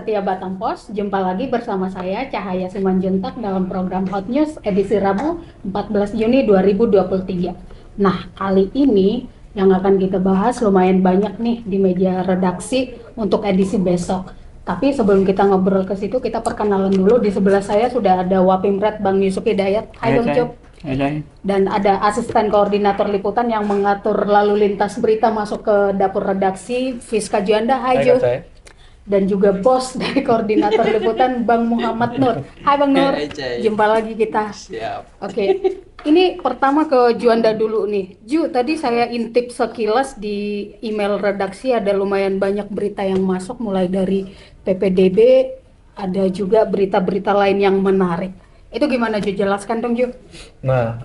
setia Batam Pos, jumpa lagi bersama saya Cahaya Simanjuntak dalam program Hot News edisi Rabu 14 Juni 2023. Nah, kali ini yang akan kita bahas lumayan banyak nih di meja redaksi untuk edisi besok. Tapi sebelum kita ngobrol ke situ, kita perkenalan dulu. Di sebelah saya sudah ada Wapimret Bang Yusuf Hidayat. Hai Bang Cuk. Dan ada asisten koordinator liputan yang mengatur lalu lintas berita masuk ke dapur redaksi, Fiska Juanda. Hai Ju. Dan juga bos dari koordinator liputan Bang Muhammad Nur. Hai Bang Nur, jumpa lagi kita. Siap. Oke, ini pertama ke Juanda dulu nih. Ju, tadi saya intip sekilas di email redaksi ada lumayan banyak berita yang masuk, mulai dari PPDB, ada juga berita-berita lain yang menarik. Itu gimana Ju? Jelaskan dong Ju. Nah,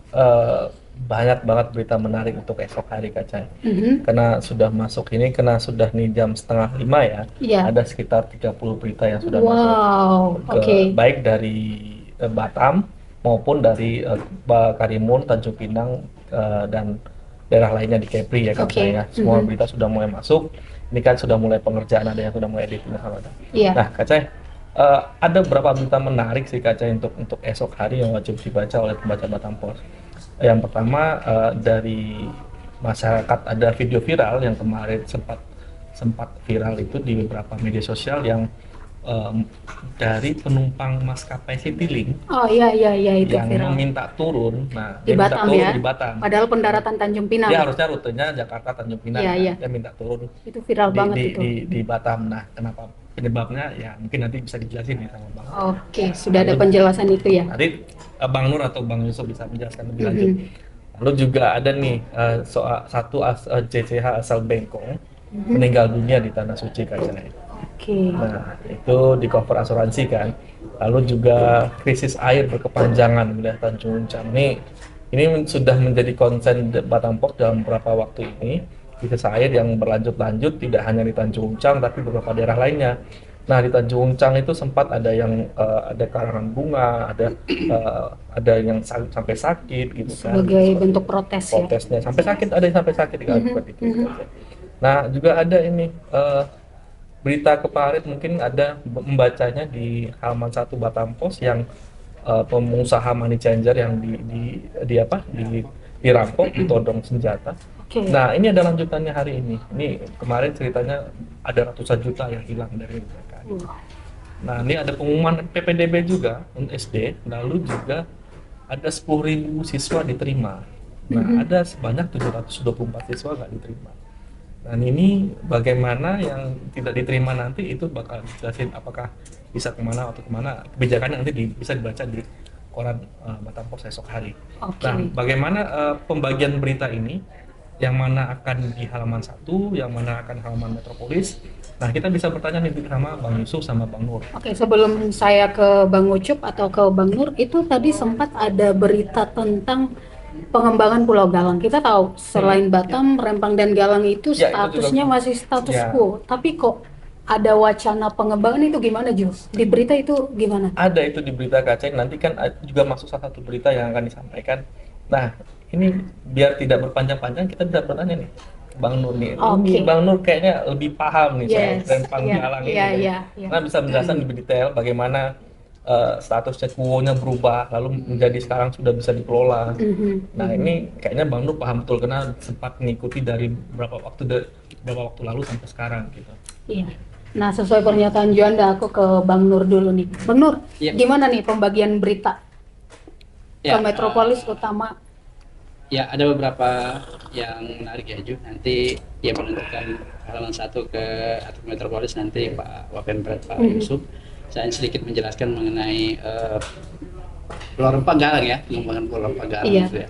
banyak banget berita menarik untuk esok hari Kak Cai. Karena sudah masuk ini, karena sudah nih jam setengah 5 ya, Iya. ada sekitar 30 berita yang sudah Wow, masuk oke. baik dari Batam maupun dari Karimun, Tanjung Pinang dan daerah lainnya di Kepri ya Kak Oke. Cai ya. Semua berita sudah mulai masuk. Ini kan sudah mulai pengerjaan, ada yang sudah mulai editing sama ada. Iya. Nah Kak Cai, ada beberapa berita menarik sih Kak Cai untuk esok hari yang wajib dibaca oleh pembaca Batam Pos. Yang pertama dari masyarakat, ada video viral yang kemarin sempat viral itu di beberapa media sosial yang dari penumpang maskapai Citylink Oh iya itu yang viral. meminta turun. Nah, Di dia minta Batam turun ya. di Batam. Padahal pendaratan Tanjung Pinang. Dia harusnya rutenya Jakarta Tanjung Pinang, Iya, kan? iya. Dia minta turun Itu viral di, banget di, itu. di Batam. Nah, kenapa penyebabnya? Ya mungkin nanti bisa dijelasin nih sama Bang. Oke, sudah ada penjelasan itu ya. Nanti Bang Nur atau Bang Yusuf bisa menjelaskan lebih lanjut. Lalu juga ada nih soal satu JCH asal Bengkong meninggal dunia di Tanah Suci Kak Cai. Oke. Nah, itu di cover asuransi kan. Lalu juga krisis air berkepanjangan di wilayah Tanjung Uncang. Ini sudah menjadi konsen Batam Pos dalam beberapa waktu ini. Krisis air yang berlanjut-lanjut tidak hanya di Tanjung Uncang tapi beberapa daerah lainnya. Nah, di Tanjung Uncang itu sempat ada yang ada karangan bunga, ada yang sampai sakit gitu kan. Sebagai bentuk protes ya. Protesnya sampai sakit, ada yang sampai sakit akibat itu. Nah, juga ada ini berita kemarin mungkin ada membacanya di halaman 1 Batam Pos yang pengusaha money changer yang dirampok, ditodong senjata. Oke. Nah, ini ada lanjutannya hari ini. Ini kemarin ceritanya ada ratusan juta yang hilang dari mereka. Nah, ini ada pengumuman PPDB juga untuk SD, lalu juga ada 10.000 siswa diterima. Nah, ada sebanyak 724 siswa nggak diterima. Dan ini bagaimana yang tidak diterima nanti itu bakal dijelasin apakah bisa kemana atau kemana. Kebijakannya nanti bisa dibaca di koran Batam Pos esok hari. Oke. Nah, bagaimana pembagian berita ini? Yang mana akan di halaman 1, yang mana akan halaman Metropolis. Nah, kita bisa bertanya nih sama Bang Yusuf sama Bang Nur. Oke, sebelum saya ke Bang Ucup atau ke Bang Nur, itu tadi sempat ada berita tentang pengembangan Pulau Galang. Kita tahu selain Batam, Rempang dan Galang itu Ya, itu statusnya juga. masih status Ya. quo. Tapi kok ada wacana pengembangan itu gimana, Ju? Di berita itu gimana? Ada itu di berita Kaceng, nanti kan juga masuk salah satu berita yang akan disampaikan. Nah, ini biar tidak berpanjang-panjang, kita bisa bertanya nih Bang Nur nih. Oke. Ini Bang Nur kayaknya lebih paham nih soal Yes, Rempang iya, Galang iya, ini. iya, iya. Nah, bisa menjelaskan lebih detail bagaimana statusnya quo-nya berubah, lalu menjadi sekarang sudah bisa dikelola. Nah, ini kayaknya Bang Nur paham betul karena sempat mengikuti dari beberapa waktu lalu sampai sekarang gitu. Iya. Nah, sesuai pernyataan Juanda, aku ke Bang Nur dulu nih. Bang Nur, Iya. gimana nih pembagian berita ke Ya, Metropolis utama? ya ada beberapa yang menarik ya Ju. Nanti yang menentukan halaman 1 ke atau Metropolis nanti Pak Wapemret Pak Yusuf. Saya sedikit menjelaskan mengenai Pulau Rempang Galang ya, pengembangan Pulau Rempang Galang Iya. itu ya.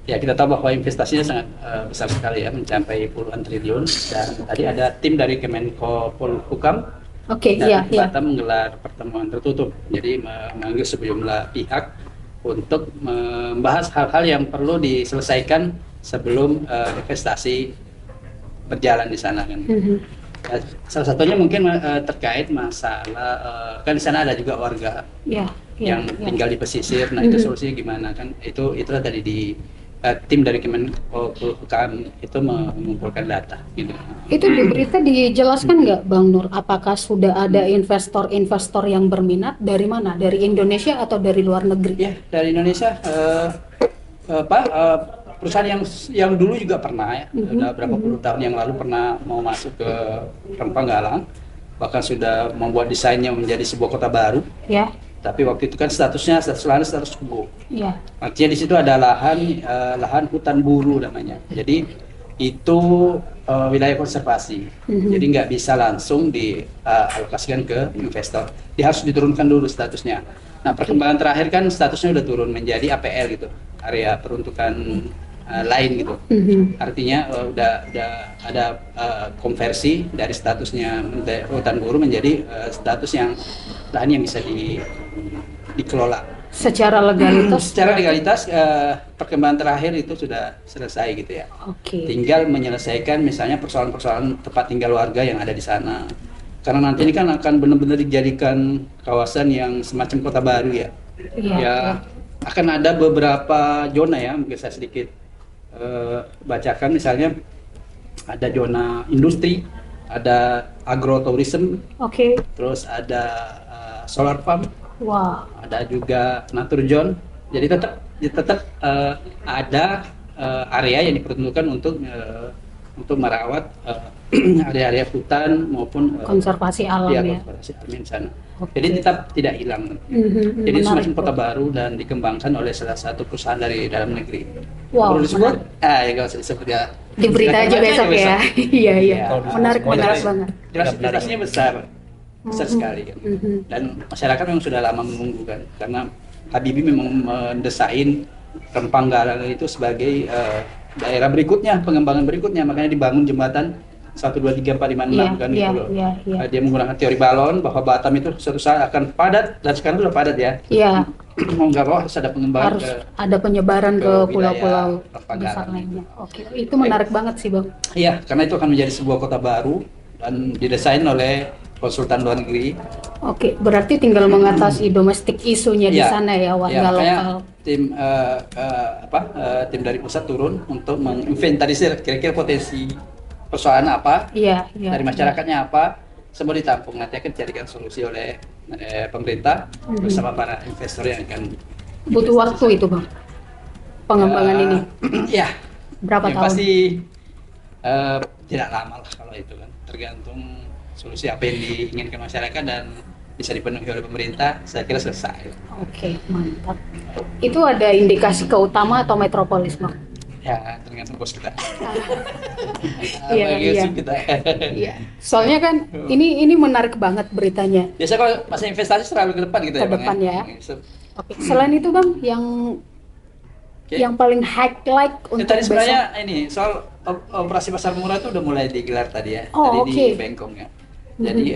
Ya kita tahu bahwa investasinya sangat besar sekali ya, mencapai puluhan triliun. Dan tadi ada tim dari Kemenko Polhukam Oke, datang iya, ke iya. Batam menggelar pertemuan tertutup. Jadi memanggil sejumlah pihak untuk membahas hal-hal yang perlu diselesaikan sebelum investasi berjalan di sana kan. Salah satunya mungkin terkait masalah kan di sana ada juga warga Iya, iya, yang iya. tinggal di pesisir. Nah, itu solusinya gimana kan? Itulah tadi tim dari Kemenkopolhukam itu mengumpulkan data gitu. Itu di berita dijelaskan nggak Bang Nur, apakah sudah ada investor-investor yang berminat dari mana? Dari Indonesia atau dari luar negeri? Ya, dari Indonesia perusahaan yang dulu juga pernah ya, udah berapa puluh tahun yang lalu pernah mau masuk ke Rempang Galang, bahkan sudah membuat desainnya menjadi sebuah kota baru. Ya. Tapi waktu itu kan status lahan status quo. Iya. Artinya di situ ada lahan hutan buru namanya. Jadi itu wilayah konservasi. Jadi nggak bisa langsung dialokasikan ke investor. Dia harus diturunkan dulu statusnya. Nah, perkembangan terakhir kan statusnya udah turun menjadi APL gitu, area peruntukan lain gitu. Artinya udah ada konversi dari statusnya hutan buru menjadi status yang lahan yang bisa dikelola. Secara legalitas? Secara legalitas perkembangan terakhir itu sudah selesai gitu ya. Oke. Tinggal menyelesaikan misalnya persoalan-persoalan tempat tinggal warga yang ada di sana. Karena nanti ini kan akan benar-benar dijadikan kawasan yang semacam kota baru ya. Iya. Ya akan ada beberapa zona ya, mungkin saya sedikit bacakan. Misalnya ada zona industri, ada agrotourism, Oke. terus ada solar farm, Wah. ada juga nature zone. Jadi tetap ada area yang diperuntukkan untuk merawat area-area hutan maupun Konservasi alam ya. konservasi alam di sana. Oke. Jadi tetap tidak hilang. Jadi Menarik. semacam kota baru dan dikembangkan oleh salah satu perusahaan dari dalam negeri. Wow, Perlu disebut? Ya nggak usah disebut ya. Di berita aja Silakan besok baca ya. Iya, iya. Iya. Menarik Semuanya banget. Jelas investasinya besar sekali kan. Mhm. Dan masyarakat memang sudah lama menunggu kan, karena Habibie memang mendesain Rempang Galang itu sebagai daerah berikutnya, pengembangan berikutnya, makanya dibangun jembatan 1, 2, 3, 4, 5, 6 Iya, kan iya, gitu loh. iya, iya. Dia menggunakan teori balon bahwa Batam itu suatu saat akan padat, dan sekarang sudah padat ya. Iya, Mau nggak mau harus ada pengembangan harus ada penyebaran ke ke wilayah pulau-pulau Rempang besar Galang. lainnya. Oke, itu menarik banget sih Bang. Iya, karena itu akan menjadi sebuah kota baru dan didesain oleh konsultan luar negeri. Oke, berarti tinggal mengatasi domestik isunya di Iya. sana ya, warga Makanya lokal. tim dari pusat turun untuk menginventarisir kira-kira potensi persoalan apa Iya, iya. dari masyarakatnya apa, semua ditampung, nanti akan dijadikan solusi oleh pemerintah bersama para investor yang akan Butuh waktu itu Bang, pengembangan ini. Ya, Berapa yang tahun? pasti tidak lama lah kalau itu kan, tergantung solusi apa yang diinginkan masyarakat dan bisa dipenuhi oleh pemerintah, saya kira selesai. Oke, mantap. Itu ada indikasi ke Utama atau Metropolis Bang? Ya, tergantung bos kita. Iya, Bagi iya. kita. Iya. Soalnya kan ini menarik banget beritanya. Biasa kalau masa investasi selalu ke depan gitu Ke ya, Bang. depan ya. So, Oke. Selain itu Bang, Oke. yang paling highlight untuk tadi besok. sebenarnya ini soal operasi pasar murah itu udah mulai digelar tadi ya, Oh, tadi oke. di Bengkong ya. Jadi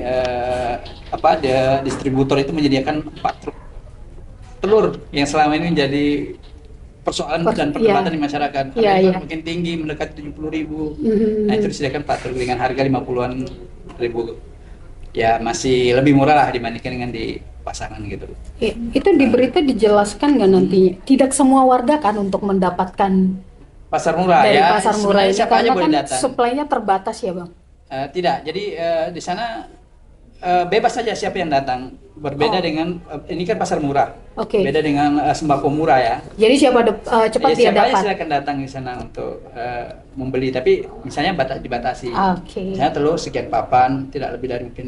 ada distributor itu menyediakan 4 truk telur yang selama ini menjadi persoalan dan perdebatan iya. di masyarakat. Iya, Harganya iya. makin tinggi, mendekati 70.000. Mhm. Nah, itu disediakan 4 truk dengan harga 50-an ribu. Ya masih lebih murah lah dibandingkan dengan di pasaran gitu. Iya, itu di berita dijelaskan nggak nantinya? Tidak semua warga kan untuk mendapatkan Pasar murah dari ya. pasar murah sebenarnya ini siapa aja karena boleh kan datang. supply-nya terbatas ya Bang. Tidak, jadi di sana bebas saja siapa yang datang. Berbeda Oh. dengan ini kan pasar murah. Oke. Beda dengan sembako murah ya. Jadi siapa cepat Ya, dia siapa aja dapat. silakan datang di sana untuk membeli, tapi misalnya dibatasi. Oke. Misalnya telur sekian papan, tidak lebih dari mungkin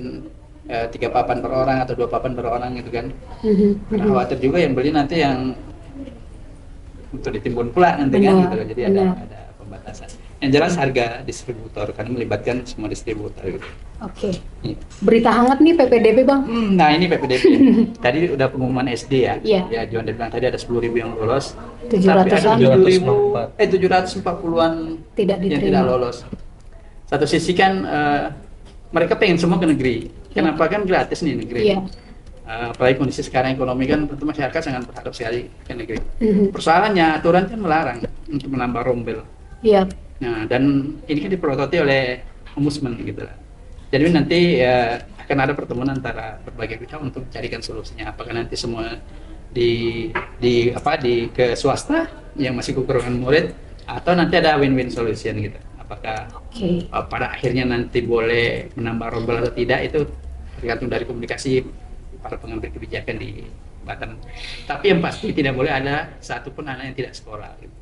3 papan per orang atau 2 papan per orang gitu kan. Mhm, Karena mhm. khawatir juga yang beli nanti yang untuk ditimbun pula nanti kan Benar, gitu. Jadi benar. ada pembatasan. Yang jelas harga distributor karena melibatkan semua distributor gitu. Oke. Iya. Berita hangat nih PPDB Bang. Nah ini PPDB. Tadi udah pengumuman SD ya. Iya. Ya John bilang tadi ada 10.000 yang lolos. 700-an. Tapi ada 744. 740-an Tidak yang diterima. tidak lolos. Satu sisi kan mereka pengen semua ke negeri. Kenapa kan gratis nih negeri. Iya. Apalagi kondisi sekarang ekonomi kan tentu masyarakat sangat berharap sekali ke negeri. Mhm. Persoalannya aturan kan melarang untuk menambah rombel. Iya. Nah, dan ini kan diprototi oleh ombudsman gitu lah. Jadi nanti akan ada pertemuan antara berbagai pihak untuk mencarikan solusinya. Apakah nanti semua di ke swasta yang masih kekurangan murid, atau nanti ada win-win solution gitu. Apakah pada akhirnya nanti boleh menambah rombel atau tidak, itu tergantung dari komunikasi para pengambil kebijakan di Batam. Tapi yang pasti tidak boleh ada satupun anak yang tidak sekolah. Gitu.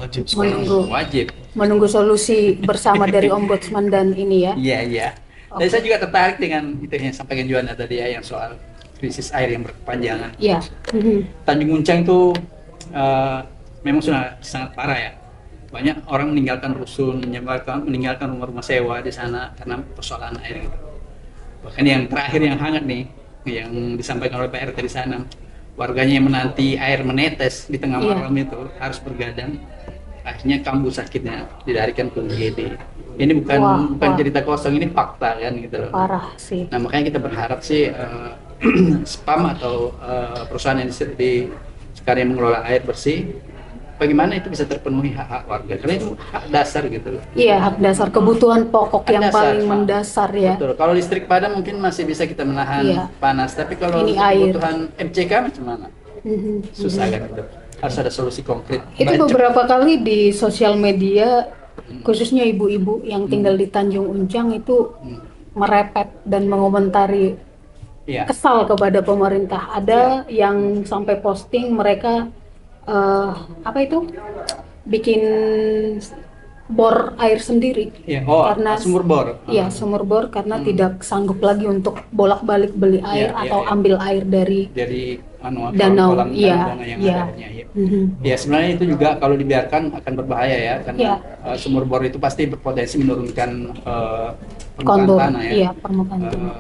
Wajib sekolah. Wajib. Menunggu solusi bersama dari Ombudsman dan ini ya. Iya. Dan saya juga tertarik dengan itu yang sampaikan Juana tadi ya, yang soal krisis air yang berkepanjangan. Iya. Tanjung Muncang itu memang sudah sangat parah ya. Banyak orang meninggalkan rusun, meninggalkan rumah-rumah sewa di sana karena persoalan air gitu. Bahkan yang terakhir yang hangat nih, yang disampaikan oleh Pak RT di sana, warganya yang menanti air menetes di tengah malam itu harus bergadang, akhirnya kambuh sakitnya, dilarikan ke UGD. Ini bukan cerita kosong, ini fakta kan gitu loh. Parah sih. Nah makanya kita berharap sih SPAM atau perusahaan yang sekarang yang mengelola air bersih, bagaimana itu bisa terpenuhi hak-hak warga, karena itu hak dasar gitu. Iya, hak dasar, kebutuhan pokok yang paling mendasar ya. Betul. Kalau listrik padam mungkin masih bisa kita menahan panas, tapi kalau kebutuhan MCK macam mana? Susah kan gitu. Harus ada solusi konkret. Itu beberapa kali di sosial media, khususnya ibu-ibu yang tinggal di Tanjung Uncang itu merepet dan mengomentari kesal kepada pemerintah. Ada yang sampai posting mereka bikin bor air sendiri karena sumur bor. Iya, sumur bor karena tidak sanggup lagi untuk bolak-balik beli air atau ambil air dari danau. Ya sebenarnya itu juga kalau dibiarkan akan berbahaya ya, karena sumur bor itu pasti berpotensi menurunkan permukaan tanah ya. Iya, permukaan tanah.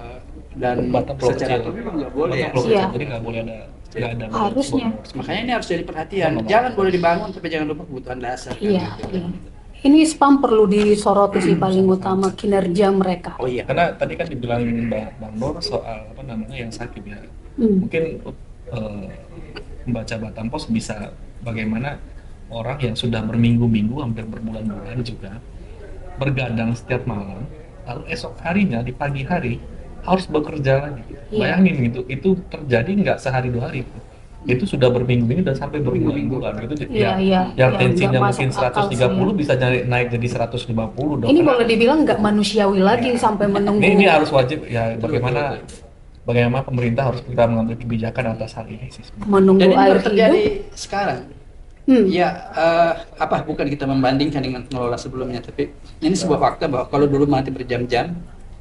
Dan secara nggak boleh ya. Jadi nggak boleh ada. Harusnya. Makanya ini harus jadi perhatian. Jangan boleh dibangun, tapi jangan lupa kebutuhan dasar. Iya. Ini SPAM perlu disoroti sih paling utama kinerja mereka. Oh iya. Karena tadi kan dibilang Bang Nur soal yang sakit ya. Mungkin membaca Batam Pos bisa bagaimana orang yang sudah berminggu-minggu, hampir berbulan-bulan juga bergadang setiap malam, lalu esok harinya di pagi hari harus bekerja lagi. Bayangin gitu, itu terjadi nggak sehari dua hari. Itu sudah berminggu-minggu dan sampai berbulan-bulan gitu. Yang tensinya mungkin 130 bisa naik jadi 150 dong. Ini boleh dibilang nggak manusiawi lagi sampai menunggu. Ini harus wajib ya, bagaimana pemerintah harus segera mengambil kebijakan atas hal ini sih. Menunggu air terjadi sekarang. Bukan kita membandingkan dengan pengelola sebelumnya, tapi ini sebuah fakta bahwa kalau dulu mati berjam-jam,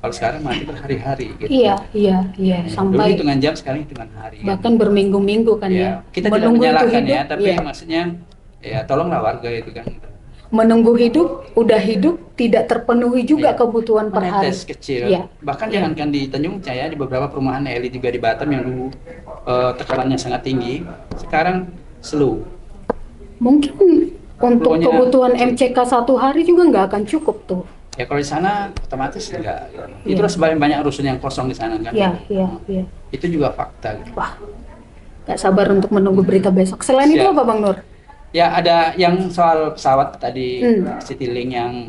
kalau sekarang mati berhari-hari gitu. Iya. Sampai dulu hitungan jam, sekarang hitungan hari. Bahkan berminggu-minggu kan ya. Kita tidak menyalahkan ya, tapi maksudnya ya tolonglah warga itu kan. Menunggu hidup, udah hidup, tidak terpenuhi juga kebutuhan per hari. Kecil. Bahkan jangankan di Tanjung Jaya, di beberapa perumahan elit juga di Batam yang dulu tekanannya sangat tinggi, sekarang slow. Mungkin untuk kebutuhan MCK satu hari juga nggak akan cukup tuh. Ya kalau di sana otomatis enggak. Itulah sebab banyak rusun yang kosong di sana kan. Iya. Itu juga fakta. Gitu. Wah, nggak sabar untuk menunggu berita besok. Selain itu apa Bang Nur? Ya ada yang soal pesawat tadi, Citylink yang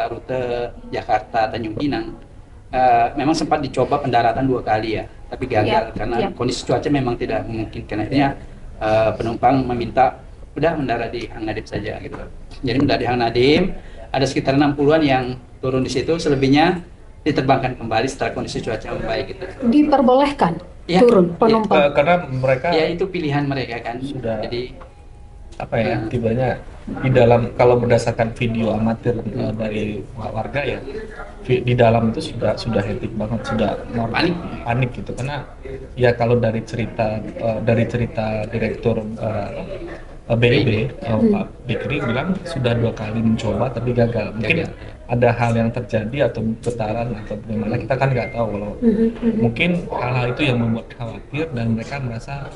rute Jakarta Tanjung Pinang. Memang sempat dicoba pendaratan 2 kali ya, tapi gagal karena kondisi cuaca memang tidak memungkinkan. Akhirnya penumpang meminta udah mendarat di Hang Nadim saja gitu. Jadi mendarat di Hang Nadim. Ada sekitar 60-an yang turun di situ, selebihnya diterbangkan kembali setelah kondisi cuaca membaik gitu. Diperbolehkan turun penumpang. Karena mereka itu pilihan mereka kan. Sudah. Jadi tibanya di dalam, kalau berdasarkan video amatir dari warga ya, di dalam itu sudah hektik banget, sudah panik gitu, karena ya kalau dari cerita direktur BIB, Pak Bikri bilang sudah 2 kali mencoba tapi gagal. Mungkin ada hal yang terjadi atau getaran atau bagaimana, kita kan nggak tahu. Kalau mungkin hal-hal itu yang membuat khawatir dan mereka merasa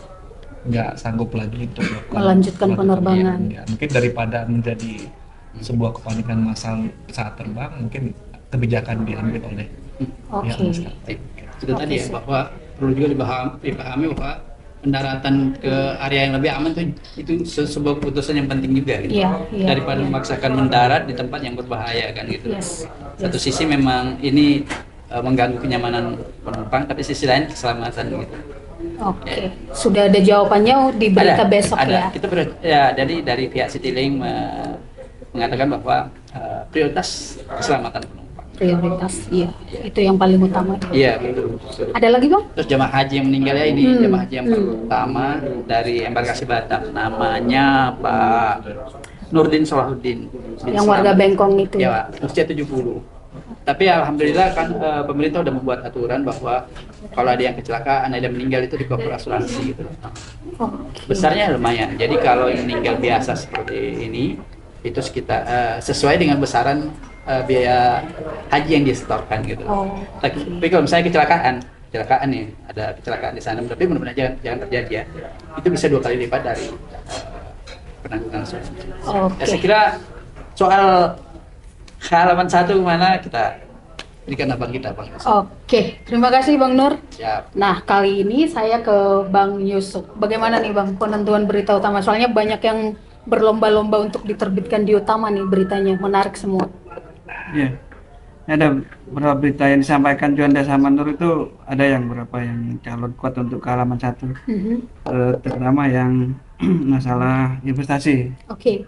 nggak sanggup lagi untuk melanjutkan penerbangan. Mungkin daripada menjadi sebuah kepanikan massal saat terbang, mungkin kebijakan diambil oleh itu tadi ya, bahwa perlu juga dipahami bahwa pendaratan ke area yang lebih aman itu sebuah keputusan yang penting juga gitu. Daripada memaksakan mendarat di tempat yang berbahaya kan gitu. Satu sisi memang ini mengganggu kenyamanan penumpang, tapi sisi lain keselamatan gitu. Oke, sudah ada jawabannya di berita besok ada. ya. Kita dari pihak Citylink mengatakan bahwa prioritas keselamatan penumpang. Prioritas, iya. Itu yang paling utama. Iya, betul. Ada lagi bang? Terus jemaah haji yang meninggal ya ini jemaah haji yang pertama dari embarkasi Batam, namanya Pak Nurdin Salahuddin bin Yang warga Selamat. Bengkong itu. Ya, usia 70. Tapi alhamdulillah kan pemerintah udah membuat aturan bahwa kalau ada yang kecelakaan, ada yang meninggal itu di cover asuransi gitu. Oke. Besarnya lumayan. Jadi kalau yang meninggal biasa seperti ini itu sekitar sesuai dengan besaran biaya haji yang disetorkan gitu. Tapi kalau misalnya kecelakaan nih, ada kecelakaan di sana, tapi mudah-mudahan jangan terjadi ya. Itu bisa 2 kali lipat dari penanggungan asuransi. Ya, saya kira soal halaman 1 mana kita berikan abang kita bang. Oke, terima kasih Bang Nur. Siap. Nah, kali ini saya ke Bang Yusuf. Bagaimana nih Bang penentuan berita utama? Soalnya banyak yang berlomba-lomba untuk diterbitkan di utama nih beritanya, menarik semua. Iya, ada beberapa berita yang disampaikan Juanda sama Nur itu ada yang beberapa yang calon kuat untuk ke halaman 1, terutama yang masalah investasi. Oke.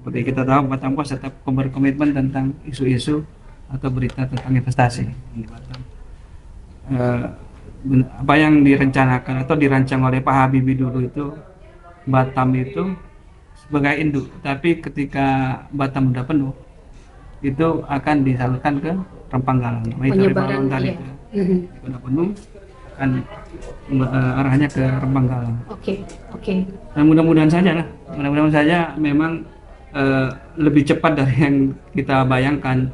Seperti kita tahu Batam Pos tetap berkomitmen tentang isu-isu atau berita tentang investasi di Batam. Apa yang direncanakan atau dirancang oleh Pak Habibie dulu itu Batam itu sebagai induk, tapi ketika Batam udah penuh itu akan disalurkan ke Rempang Galang. Penyebaran tadi iya. itu. Udah penuh akan arahnya ke Rempang Galang. Oke. Dan mudah-mudahan saja memang lebih cepat dari yang kita bayangkan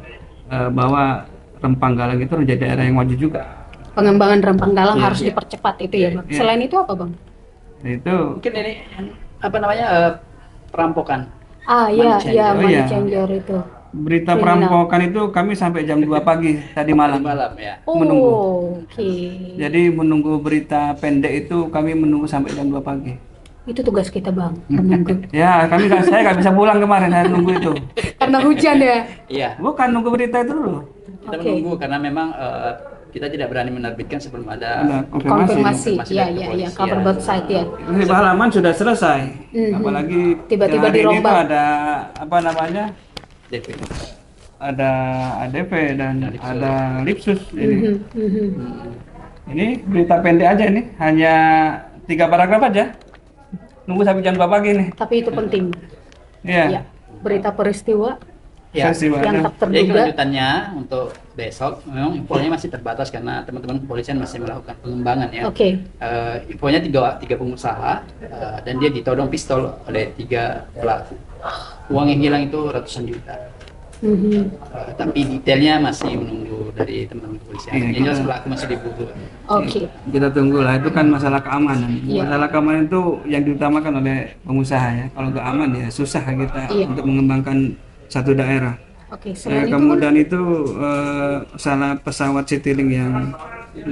bahwa Rempang Galang itu menjadi daerah yang maju juga. Pengembangan Rempang Galang Iya, harus dipercepat itu ya Bang. Iya. Selain itu apa Bang? Itu Mungkin ini apa namanya perampokan. Iya, Oh, money iya. changer itu. berita Kriminal. perampokan itu kami sampai jam 2 pagi tadi malam. Malam ya. Menunggu. Oke. Jadi menunggu berita pendek itu kami menunggu sampai jam 2 pagi. Itu tugas kita Bang, menunggu. Ya, saya nggak bisa pulang kemarin, saya nunggu itu. Karena hujan ya. Iya. Bukan nunggu berita itu dulu. Kita Oke. menunggu karena memang kita tidak berani menerbitkan sebelum ada Ada konfirmasi. Konfirmasi. Iya, dari cover kepolisian. website ya. Ini halaman sudah selesai. Apalagi Tiba-tiba hari ini dirombak. tuh ada apa namanya? DP. Ada ADP dan Ada Lipsus. ada Lipsus ini. Mhm. Ini berita pendek aja nih, hanya 3 paragraf aja. Nunggu sampai jam 2 pagi nih. Tapi itu penting. Iya. Ya. Berita peristiwa Ya. Peristiwa yang ada. tak Jadi terduga. kelanjutannya untuk besok memang infonya masih terbatas karena teman-teman kepolisian masih melakukan pengembangan ya. Oke. Infonya tiga pengusaha dan dia ditodong pistol oleh 3 pelaku. Uang yang hilang itu ratusan juta. Mhm. Tapi detailnya masih menunggu dari teman-teman kepolisian. Iya, Yang jelas pelaku masih diburu. Oke. Kita tunggu lah, itu kan masalah keamanan. Iya. Masalah keamanan itu yang diutamakan oleh pengusaha ya. Kalau nggak aman ya susah kita Iya. untuk mengembangkan satu daerah. Oke, selain itu Kemudian itu masalah pesawat Citylink yang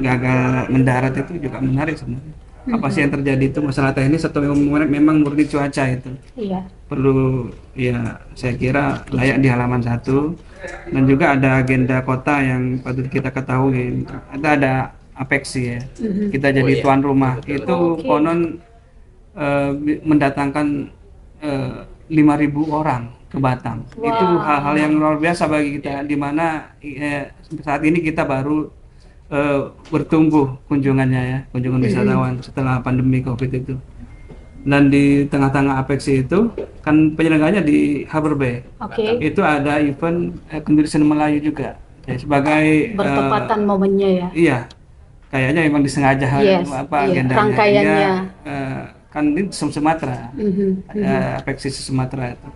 gagal mendarat itu juga menarik sebenarnya. Apa sih yang terjadi itu masalah teknis atau memang murni cuaca itu? iya. Perlu ya saya kira layak di halaman 1. Dan juga ada agenda kota yang patut kita ketahui. Itu ada Apexi ya. Kita jadi Oh, iya. tuan rumah. Itu Oke. konon mendatangkan 5.000 orang ke Batam. Wow. Itu hal-hal yang luar biasa bagi kita, di mana saat ini kita baru bertumbuh kunjungannya ya, kunjungan wisatawan setelah pandemi Covid itu. Dan di tengah-tengah Apexi itu kan penyelenggaranya di Harbour Bay. Oke. Itu ada event Convention Melayu juga. Ya, sebagai Bertepatan momennya ya. iya. Kayaknya memang disengaja Yes, apa iya, agendanya. rangkaiannya. Kan ini Sumatera. Mhm. Apexi Sumatera itu.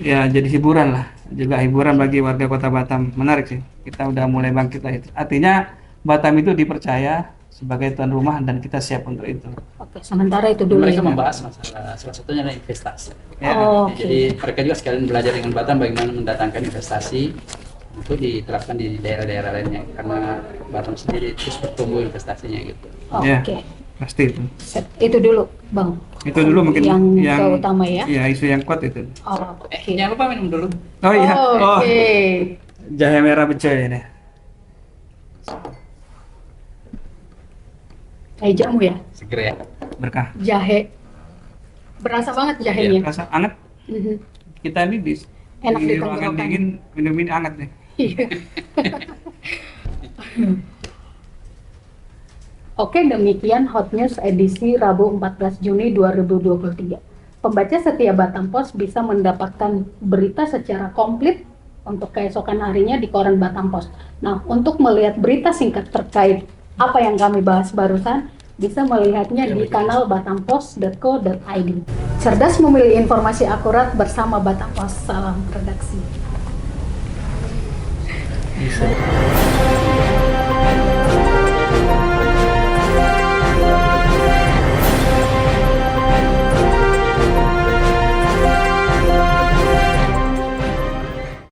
Ya jadi hiburan lah, juga hiburan bagi warga Kota Batam. Menarik sih, kita udah mulai bangkit lah itu. Artinya Batam itu dipercaya sebagai tuan rumah dan kita siap untuk itu. Oke, sementara itu dulu Mereka ya. membahas masalah salah satunya adalah investasi. Ya. Oke. Jadi mereka juga sekalian belajar dengan Batam bagaimana mendatangkan investasi untuk diterapkan di daerah-daerah lainnya karena Batam sendiri terus bertumbuh investasinya gitu. Oke. Ya, pasti itu. Itu dulu, Bang. Itu dulu mungkin yang utama ya. Iya, isu yang kuat itu. Oke. Jangan lupa minum dulu. Oh iya. Oke. Jahe merah becoy ini. Kayak jamu ya, Seger ya. Berkah. jahe. Berasa banget jahenya. Rasa hangat. Mhm. Kita ini Enak di di ruangan tenggorokan. dingin minum ini hangat nih. Iya. Oke, demikian Hot News edisi Rabu 14 Juni 2023. Pembaca setia Batam Pos bisa mendapatkan berita secara komplit untuk keesokan harinya di koran Batam Pos. Nah, untuk melihat berita singkat terkait apa yang kami bahas barusan, bisa melihatnya di kanal batampos.co.id. Cerdas memilih informasi akurat bersama Batam Pos. Salam redaksi. Bisa.